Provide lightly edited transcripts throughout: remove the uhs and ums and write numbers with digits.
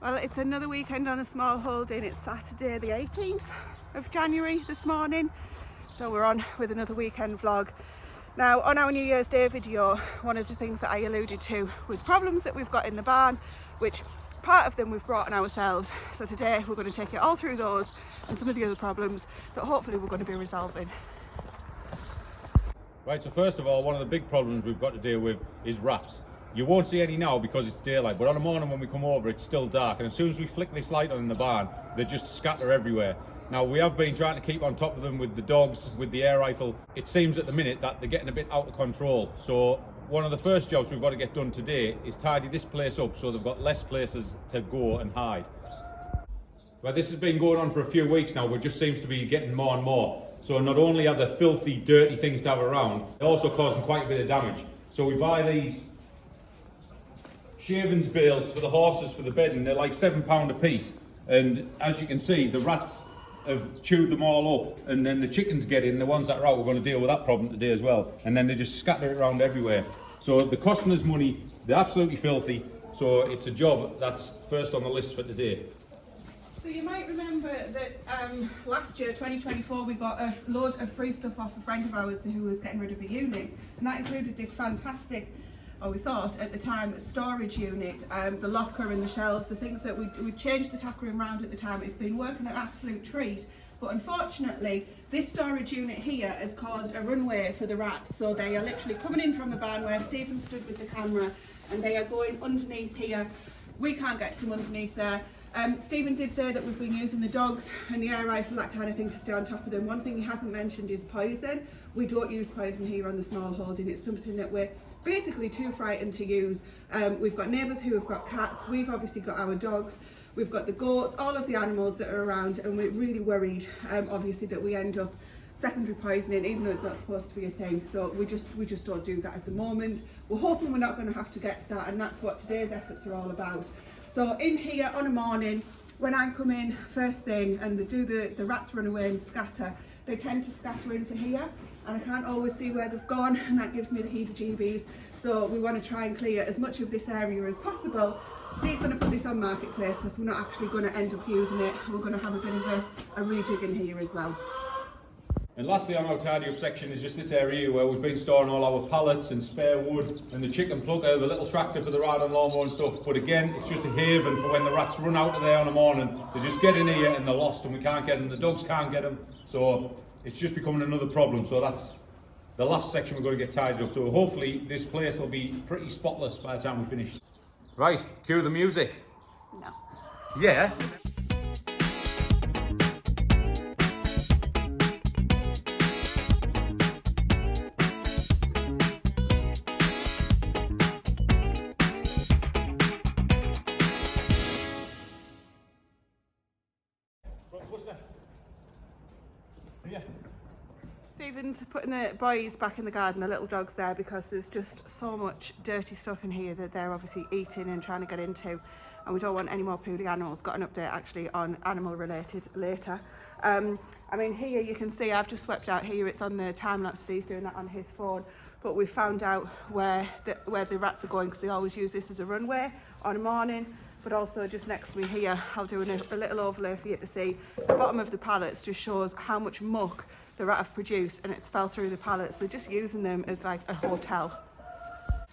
Well, it's another weekend on the Smallholding. It's Saturday the 18th of January this morning. So we're on with another weekend vlog. Now, on our New Year's Day video, one of the things that I alluded to was problems that we've got in the barn, which part of them we've brought on ourselves. So today we're going to take it all through those and some of the other problems that hopefully we're going to be resolving. Right, so first of all, one of the big problems we've got to deal with is rats. You won't see any now because it's daylight, but on the morning when we come over, it's still dark, and as soon as we flick this light on in the barn, they just scatter everywhere. Now, we have been trying to keep on top of them with the dogs, with the air rifle. It seems at the minute that they're getting a bit out of control. So one of the first jobs we've got to get done today is tidy this place up so they've got less places to go and hide. Well, this has been going on for a few weeks now, but it just seems to be getting more and more. So not only are there filthy, dirty things to have around, they're also causing quite a bit of damage. So we buy these shavings bales for the horses for the bedding. They're like £7 a piece, and as you can see, the rats have chewed them all up, and then the chickens get in. The ones that are out, we're going to deal with that problem today as well, and then they just scatter it around everywhere. So they're costing us money, they're absolutely filthy, so it's a job that's first on the list for today. So you might remember that last year, 2024, we got a load of free stuff off a friend of ours who was getting rid of a unit, and that included this fantastic, or we thought at the time, storage unit, the locker and the shelves, the things that we changed the tack room round at the time. It's been working an absolute treat, but unfortunately this storage unit here has caused a runway for the rats. So they are literally coming in from the barn where Stephen stood with the camera, and they are going underneath here. We can't get to them underneath there. Stephen did say that we've been using the dogs and the air rifle, that kind of thing, to stay on top of them. One thing he hasn't mentioned is poison. We don't use poison here on the Smallholding. It's something that we're basically too frightened to use. We've got neighbours who have got cats, we've obviously got our dogs, we've got the goats, all of the animals that are around, and we're really worried obviously that we end up secondary poisoning, even though it's not supposed to be a thing. So we just don't do that at the moment. We're hoping we're not going to have to get to that, and that's what today's efforts are all about. So in here on a morning, when I come in first thing and the rats run away and scatter, they tend to scatter into here, and I can't always see where they've gone, and that gives me the heebie-jeebies. So we want to try and clear as much of this area as possible. Steve's going to put this on Marketplace because we're not actually going to end up using it. We're going to have a bit of a rejig in here as well. And lastly on our tidy up section is just this area where we've been storing all our pallets and spare wood and the chicken plucker, the little tractor for the ride on lawnmower and stuff. But again, it's just a haven for when the rats run out of there in the morning. They just get in here and they're lost, and we can't get them. The dogs can't get them. So it's just becoming another problem. So that's the last section we're going to get tidied up. So hopefully this place will be pretty spotless by the time we finish. Right, cue the music. No. Yeah. Stephen's putting the boys back in the garden, the little dogs there, because there's just so much dirty stuff in here that they're obviously eating and trying to get into, and we don't want any more poorly animals. Got an update actually on animal related later. I mean, here you can see I've just swept out here. It's on the time lapse. Steve's doing that on his phone, but we found out where the rats are going, because they always use this as a runway on a morning. But also just next to me here, I'll do a little overlay for you to see. The bottom of the pallets just shows how much muck the rat have produced, and it's fell through the pallets. They're just using them as like a hotel.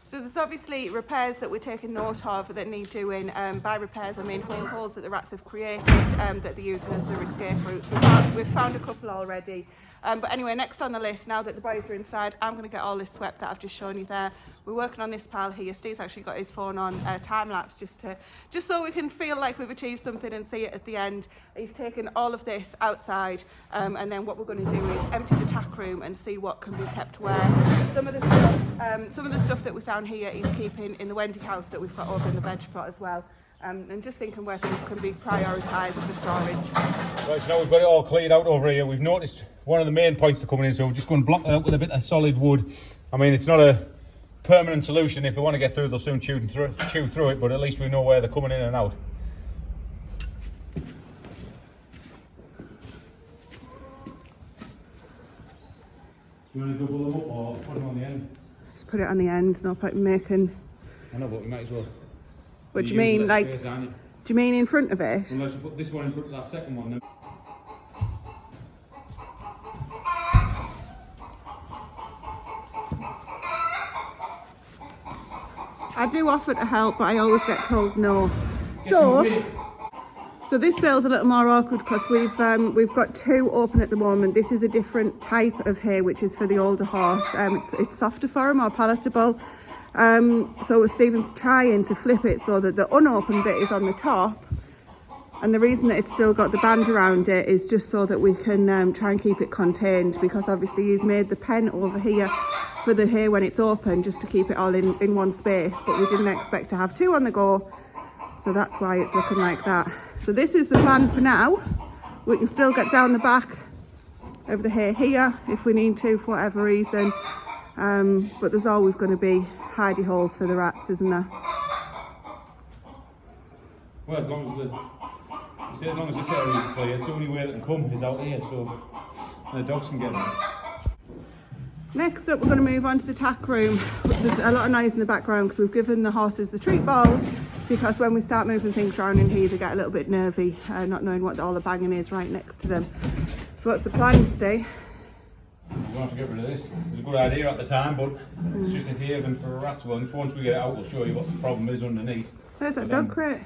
So there's obviously repairs that we're taking note of that need doing. By repairs I mean whole holes that the rats have created that they're using as their escape routes. We've found a couple already. But anyway, next on the list, now that the boys are inside, I'm going to get all this swept that I've just shown you there. We're working on this pile here. Steve's actually got his phone on time lapse just so we can feel like we've achieved something and see it at the end. He's taken all of this outside, and then what we're going to do is empty the tack room and see what can be kept where. Some of the stuff that was down here he's keeping in the Wendy house that we've got over in the veg plot as well. And just thinking where things can be prioritised for storage. Right, so now we've got it all cleared out over here. We've noticed one of the main points to coming in, so we're just going to block that up with a bit of solid wood. I mean, it's not a permanent solution. If they want to get through, they'll soon chew through it, but at least we know where they're coming in and out. Do you want to double them up or put them on the end? Just put it on the end, no point making. I know, but we might as well. What do you mean? Like, do you mean in front of it? Unless you put this one in front of that second one. Then. I do offer to help, but I always get told no. So this bale's a little more awkward because we've got two open at the moment. This is a different type of hay, which is for the older horse. It's softer for him, more palatable. So Stephen's trying to flip it so that the unopened bit is on the top. And the reason that it's still got the band around it is just so that we can try and keep it contained, because obviously he's made the pen over here for the hay when it's open, just to keep it all in one space, but we didn't expect to have two on the go, so that's why it's looking like that. So this is the plan for now. We can still get down the back of the hay here if we need to for whatever reason, but there's always going to be hidey holes for the rats, isn't there? Well, as long as this area is clear, it's the only way that can come is out here, so the dogs can get in. Next up, we're going to move on to the tack room. There's a lot of noise in the background because we've given the horses the treat balls, because when we start moving things around in here, they get a little bit nervy, not knowing what all the banging is right next to them. So what's the plan, Steve? We're going to have to get rid of this. It was a good idea at the time, but it's just a haven for rats. Well, once we get it out, we'll show you what the problem is underneath. Where's that dog crate?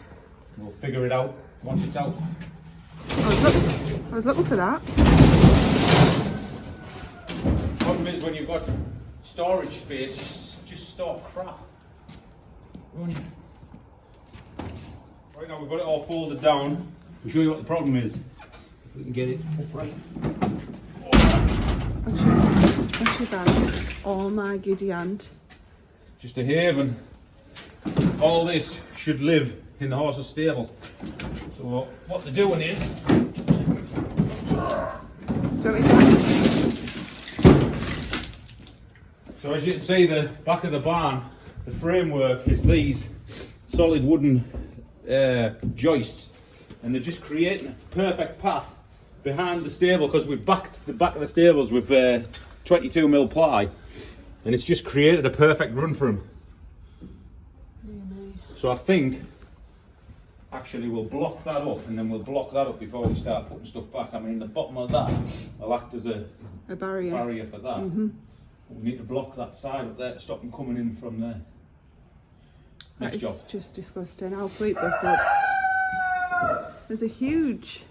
We'll figure it out once it's out. I was looking for that. The problem is when you've got storage space, you just store crap. Right now we've got it all folded down. We'll show you what the problem is. If we can get it upright. What's your band? Oh my giddy hand. Just a haven. All this should live in the horse's stable. So what they're doing is, so as you can see, the back of the barn, the framework is these solid wooden joists, and they're just creating a perfect path behind the stable, because we've backed the back of the stables with 22mm ply, and it's just created a perfect run for him. So I think actually we'll block that up, and then we'll block that up before we start putting stuff back. I mean, the bottom of that will act as a barrier for that. We need to block that side up there to stop them coming in from there. Next job. That's just disgusting. I'll sweep this up. There's a huge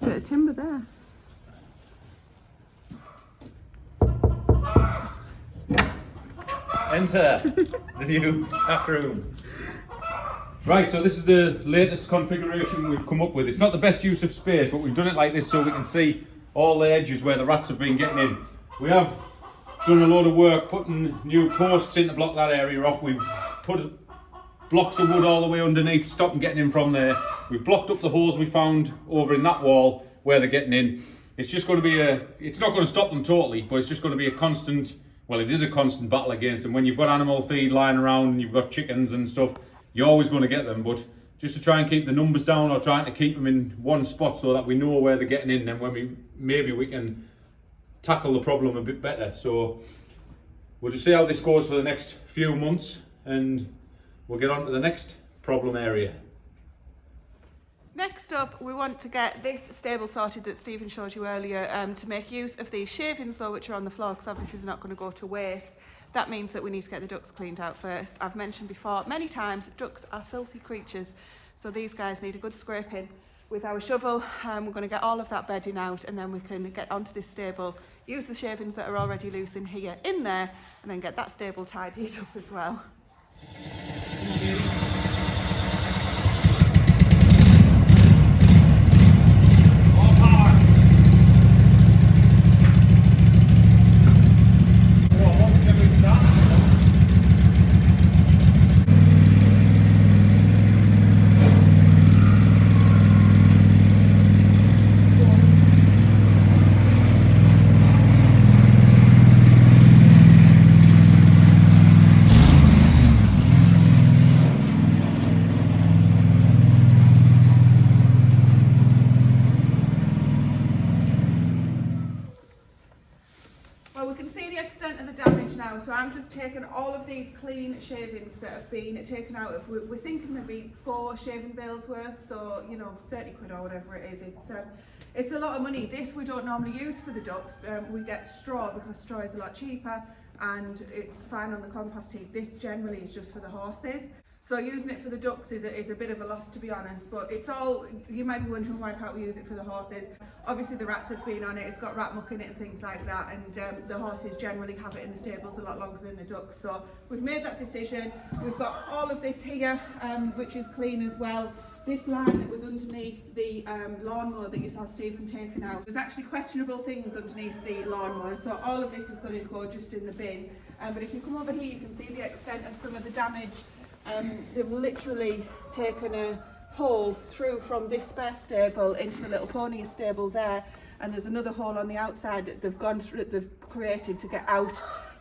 bit of timber there. Enter the new tack room. Right, so this is the latest configuration we've come up with. It's not the best use of space, but we've done it like this so we can see all the edges where the rats have been getting in. We have done a load of work putting new posts in to block that area off. We've put blocks of wood all the way underneath to stop them getting in from there. We've blocked up the holes we found over in that wall where they're getting in. It's just going to be it's not going to stop them totally, but it's just going to be a constant, well, it is a constant battle against them. When you've got animal feed lying around and you've got chickens and stuff, you're always going to get them, but just to try and keep the numbers down, or trying to keep them in one spot so that we know where they're getting in, then when maybe we can tackle the problem a bit better. So we'll just see how this goes for the next few months, and we'll get on to the next problem area. Next up, we want to get this stable sorted that Stephen showed you earlier, to make use of these shavings though, which are on the floor, because obviously they're not going to go to waste. That means that we need to get the ducks cleaned out first. I've mentioned before many times, ducks are filthy creatures, so these guys need a good scraping with our shovel. We're going to get all of that bedding out, and then we can get onto this stable, use the shavings that are already loose in here in there, and then get that stable tidied up as well. I'm just taking all of these clean shavings that have been taken out of, we're thinking maybe 4 shaving bales worth, so you know, 30 quid or whatever it is. It's a lot of money. This we don't normally use for the ducks. We get straw because straw is a lot cheaper and it's fine on the compost heap. This generally is just for the horses. So using it for the ducks is a bit of a loss, to be honest, but it's all, you might be wondering why can't we use it for the horses. Obviously the rats have been on it, it's got rat muck in it and things like that, and the horses generally have it in the stables a lot longer than the ducks. So we've made that decision. We've got all of this here, which is clean as well. This line that was underneath the lawnmower that you saw Stephen taking out, there's actually questionable things underneath the lawnmower, so all of this is going to go just in the bin. But if you come over here, you can see the extent of some of the damage. They've literally taken a hole through from this spare stable into the little pony stable there, and there's another hole on the outside that they've gone through, they've created to get out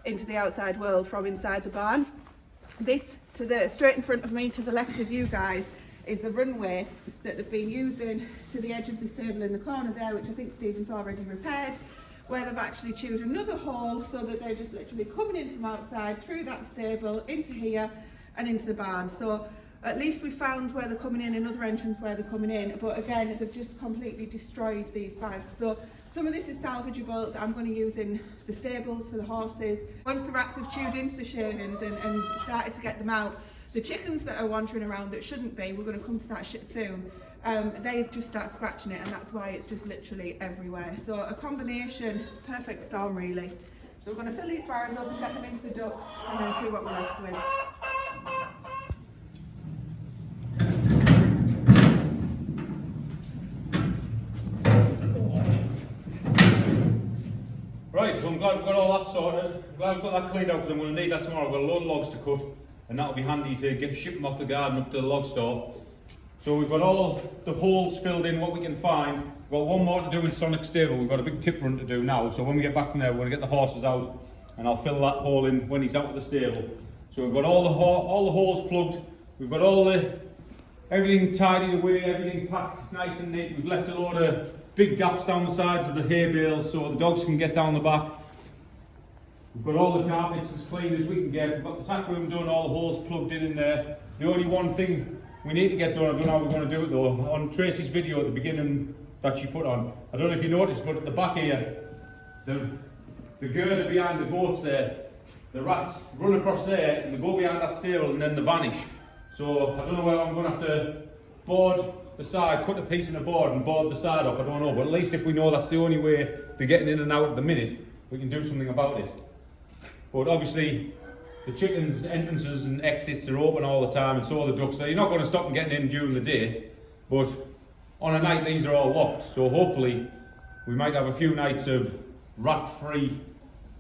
into the outside world from inside the barn. This to the straight in front of me, to the left of you guys, is the runway that they've been using to the edge of the stable in the corner there, which I think Stephen's already repaired, where they've actually chewed another hole so that they're just literally coming in from outside through that stable into here and into the barn. So at least we found where they're coming in, another entrance where they're coming in, but again they've just completely destroyed these bags. So some of this is salvageable that I'm going to use in the stables for the horses. Once the rats have chewed into the shavings and started to get them out, the chickens that are wandering around that shouldn't be, we're going to come to that shit soon, they just start scratching it, and that's why it's just literally everywhere. So a combination, perfect storm really. So we're going to fill these barrels up and get them into the ducts and then see what we're left with. Right, so I'm glad we've got all that sorted. I'm glad we've got that cleaned out because I'm going to need that tomorrow. I've got a load of logs to cut, and that'll be handy to ship them off the garden up to the log store. So we've got all the holes filled in, what we can find. We've got one more to do in Sonic's stable. We've got a big tip run to do now. So when we get back from there, we're going to get the horses out, and I'll fill that hole in when he's out of the stable. So we've got all the holes plugged. We've got everything tidied away, everything packed nice and neat. We've left a load of big gaps down the sides of the hay bales so the dogs can get down the back. We've got all the carpets as clean as we can get. We've got the tack room done, all the holes plugged in there. The only one thing we need to get done, I don't know how we're going to do it though, on Tracy's video at the beginning that she put on, I don't know if you noticed, but at the back here, the girder behind the goats there, the rats run across there and they go behind that stable and then they vanish. So I don't know whether I'm going to have to board the side, cut a piece in the board and board the side off, I don't know, but at least if we know that's the only way they're getting in and out at the minute, we can do something about it. But obviously the chickens' entrances and exits are open all the time, and so are the ducks. So you're not going to stop them getting in during the day, but on a night these are all locked, so hopefully we might have a few nights of rat-free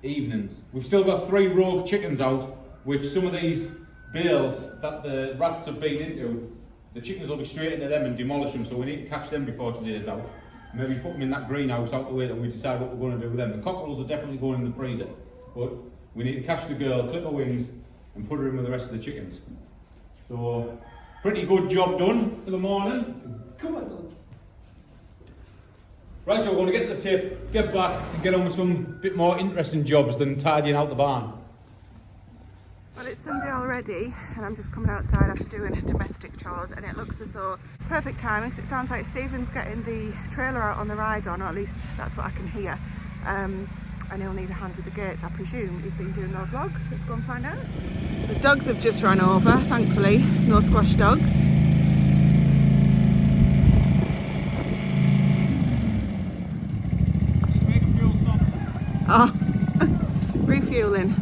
evenings. We've still got 3 rogue chickens out, which some of these bales that the rats have been into, the chickens will be straight into them and demolish them, so we need to catch them before today's out. Maybe put them in that greenhouse out the way that we decide what we're going to do with them. The cockerels are definitely going in the freezer, but we need to catch the girl, clip her wings and put her in with the rest of the chickens. So, pretty good job done for the morning. Come on. Right, so we're going to get to the tip, get back and get on with some bit more interesting jobs than tidying out the barn. Well, it's Sunday already and I'm just coming outside after doing domestic chores, and it looks as though perfect timing because it sounds like Stephen's getting the trailer out on the ride on, or at least that's what I can hear. And he'll need a hand with the gates, I presume. He's been doing those logs. Let's go and find out. The dogs have just run over, thankfully. No squash dogs. Make a fuel stop. Oh, refueling.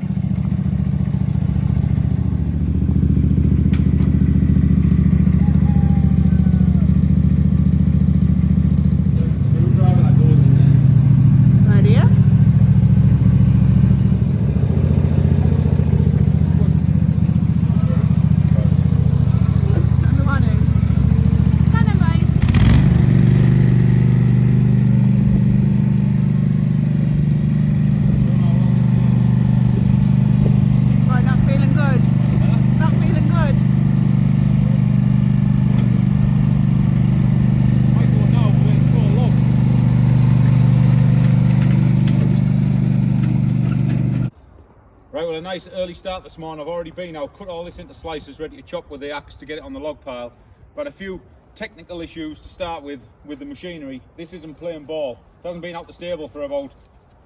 nice early start this morning. I've already been out, cut all this into slices, ready to chop with the axe to get it on the log pile. But a few technical issues to start with the machinery. This isn't playing ball. It hasn't been out the stable for about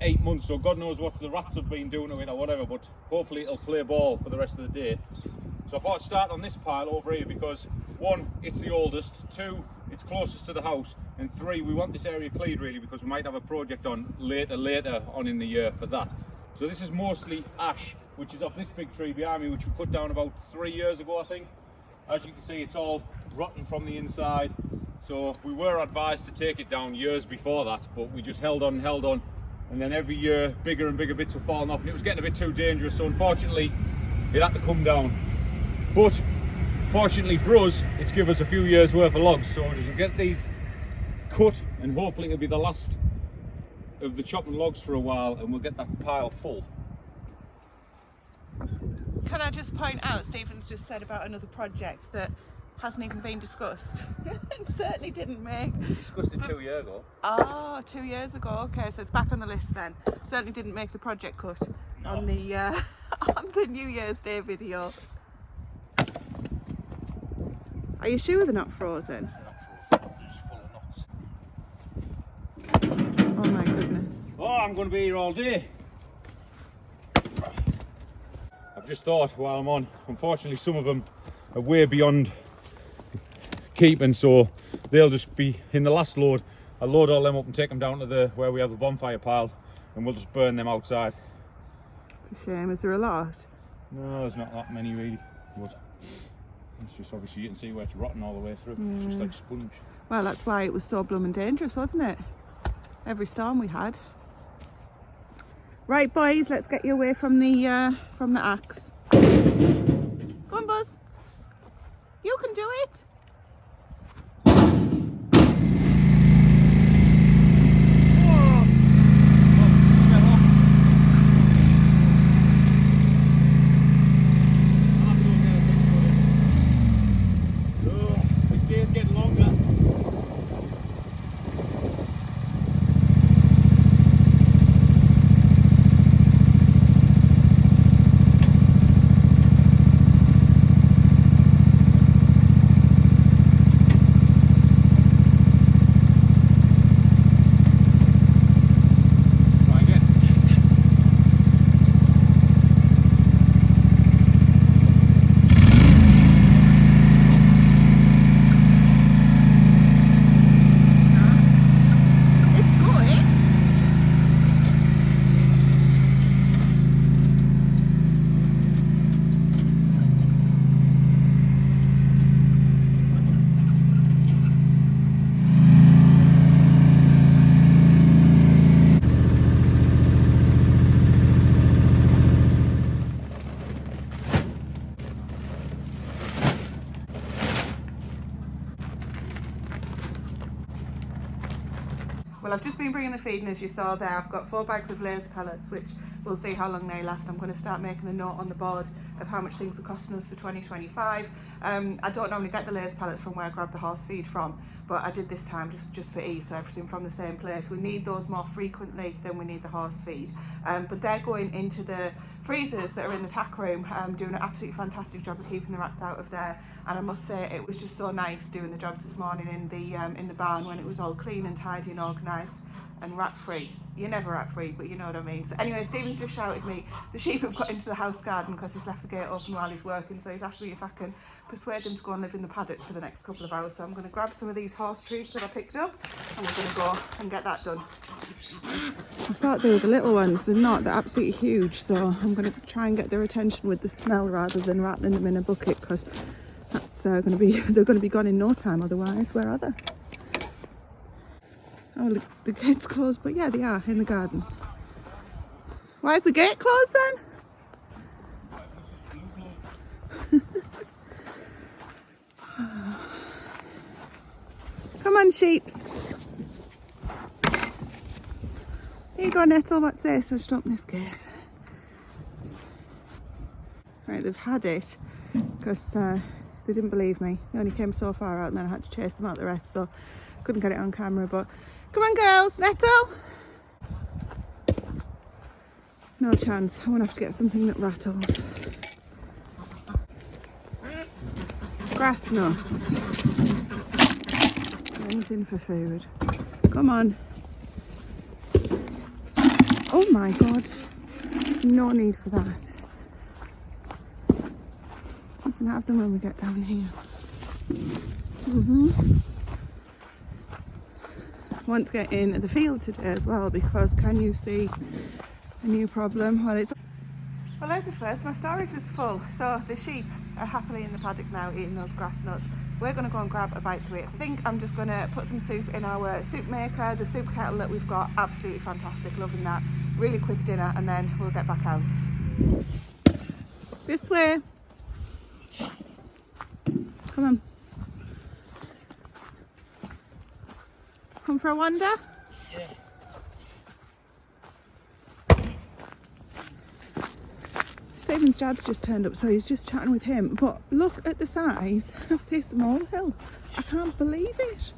8 months, so God knows what the rats have been doing to it or whatever, but hopefully it'll play ball for the rest of the day. So I thought I'd start on this pile over here because 1, it's the oldest, 2, it's closest to the house, and 3, we want this area cleared really because we might have a project on later on in the year for that. So this is mostly ash, which is off this big tree behind me, which we put down about 3 years ago, I think. As you can see, it's all rotten from the inside. So we were advised to take it down years before that, but we just held on, and then every year bigger and bigger bits were falling off, and it was getting a bit too dangerous. So unfortunately, it had to come down. But fortunately for us, it's given us a few years worth of logs, so we can get these cut, and hopefully it'll be the last of the chopping logs for a while, and we'll get that pile full. Can I just point out, Stephen's just said about another project that hasn't even been discussed. It certainly didn't make. We discussed it 2 years ago. Oh, 2 years ago. Okay, so it's back on the list then. Certainly didn't make the project cut on the on the New Year's Day video. Are you sure they're not frozen? They're not frozen, they're just full of knots. Oh my goodness. Oh, I'm going to be here all day. I've just thought while I'm on, unfortunately some of them are way beyond keeping, so they'll just be in the last load. I'll load all them up and take them down to where we have the bonfire pile, and we'll just burn them outside. It's a shame. Is there a lot? No, there's not that many really, but it's just obviously you can see where it's rotten all the way through. It's just like sponge. Well, that's why it was so blooming dangerous, wasn't it? Every storm we had. Right, boys, let's get you away from the axe. Go on, Buzz. You can do it. Well, I've just been bringing the feed, and as you saw there, I've got 4 bags of layers pellets, which we'll see how long they last. I'm going to start making a note on the board of how much things are costing us for 2025. I don't normally get the layers pellets from where I grab the horse feed from, but I did this time just for ease, so everything from the same place. We need those more frequently than we need the horse feed, but they're going into the freezers that are in the tack room, doing an absolutely fantastic job of keeping the rats out of there. And I must say, it was just so nice doing the jobs this morning in the barn when it was all clean and tidy and organised and rat free. You're never rat free, but you know what I mean. So anyway, Stephen's just shouted me the sheep have got into the house garden because he's left the gate open while he's working, so he's asked me if I can persuade them to go and live in the paddock for the next couple of hours. So I'm going to grab some of these horse trees that I picked up, and we're going to go and get that done. I thought they were the little ones. They're not. They're absolutely huge, so I'm going to try and get their attention with the smell rather than rattling them in a bucket, because that's they're going to be gone in no time otherwise. Where are they? Oh, look, the gate's closed, but yeah, they are in the garden. Why is the gate closed then? Come on, sheeps. Here you go, Ethel. What's this? I'll just open this gate. Right, they've had it because they didn't believe me. They only came so far out, and then I had to chase them out the rest, so couldn't get it on camera. But come on, girls. Ethel. No chance. I want to have to get something that rattles. Grass nuts. Anything for food. Come on. Oh my god. No need for that. We can have them when we get down here. Want to get in the field today as well, because can you see a new problem? Well, there's the first. My storage is full, so the sheep are happily in the paddock now eating those grass nuts. We're going to go and grab a bite to eat. I think I'm just going to put some soup in our soup maker. The soup kettle that we've got, absolutely fantastic, loving that. Really quick dinner, and then we'll get back out. This way. Come on. Come for a wander? Yeah. Stephen's dad's just turned up, so he's just chatting with him. But look at the size of this molehill. I can't believe it.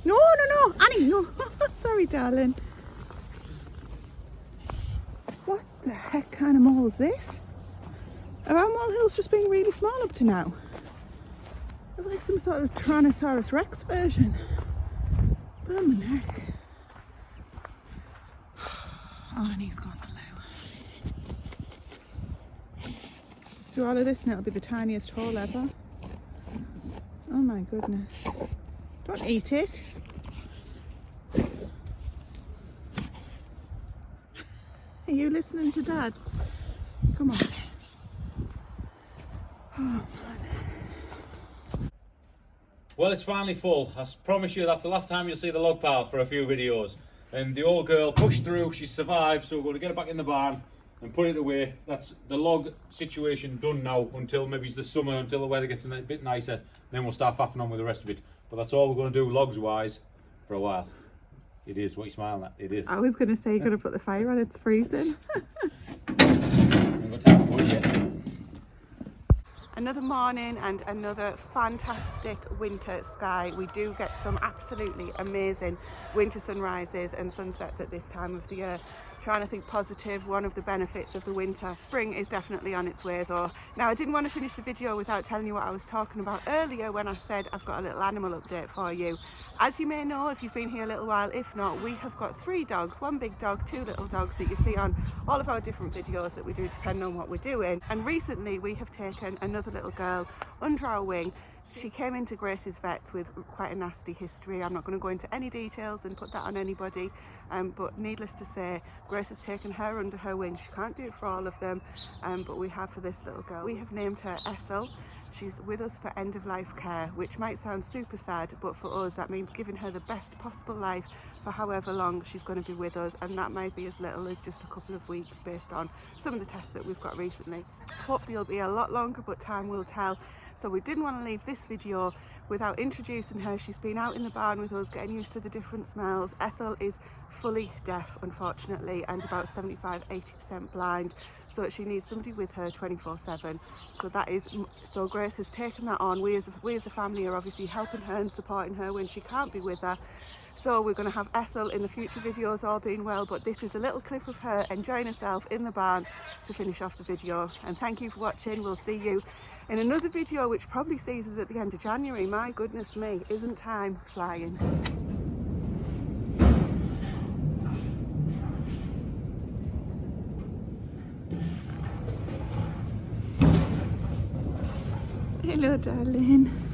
No, Annie, no. Sorry, darling. What the heck kind of mole is this? Have our molehills just been really small up to now? It's like some sort of Tyrannosaurus Rex version. Blooming heck. Oh, and he's gone below. Through all of this and it'll be the tiniest hole ever. Oh my goodness. Don't eat it. Are you listening to Dad? Come on. Oh man. Well, it's finally full. I promise you that's the last time you'll see the log pile for a few videos. And the old girl pushed through, she survived, so we're going to get her back in the barn and put it away. That's the log situation done now until maybe it's the summer, until the weather gets a bit nicer. Then we'll start faffing on with the rest of it. But that's all we're going to do logs-wise for a while. It is. What are you smiling at? It is. I was going to say you're going to put the fire on, it's freezing. I'm going to tap wood yet. Another morning and another fantastic winter sky. We do get some absolutely amazing winter sunrises and sunsets at this time of the year. Trying to think positive, one of the benefits of the winter. Spring is definitely on its way though. Now I didn't want to finish the video without telling you what I was talking about earlier when I said I've got a little animal update for you. As you may know if you've been here a little while, if not, we have got 3 dogs, 1 big dog, 2 little dogs that you see on all of our different videos that we do depending on what we're doing. And recently we have taken another little girl under our wing. She came into Grace's vets with quite a nasty history. I'm not going to go into any details and put that on anybody, but needless to say, Grace has taken her under her wing. She can't do it for all of them, but we have for this little girl. We have named her Ethel. She's with us for end-of-life care, which might sound super sad, but for us that means giving her the best possible life for however long she's going to be with us, and that might be as little as just a couple of weeks based on some of the tests that we've got recently. Hopefully it'll be a lot longer, but time will tell. So we didn't want to leave this video without introducing her. She's been out in the barn with us, getting used to the different smells. Ethel is fully deaf, unfortunately, and about 75–80% blind, so she needs somebody with her 24/7. So Grace has taken that on. We as a family are obviously helping her and supporting her when she can't be with her. So we're going to have Ethel in the future videos, all being well, but this is a little clip of her enjoying herself in the barn to finish off the video. And thank you for watching. We'll see you in another video, which probably sees us at the end of January. My goodness me, isn't time flying? Hello, darling.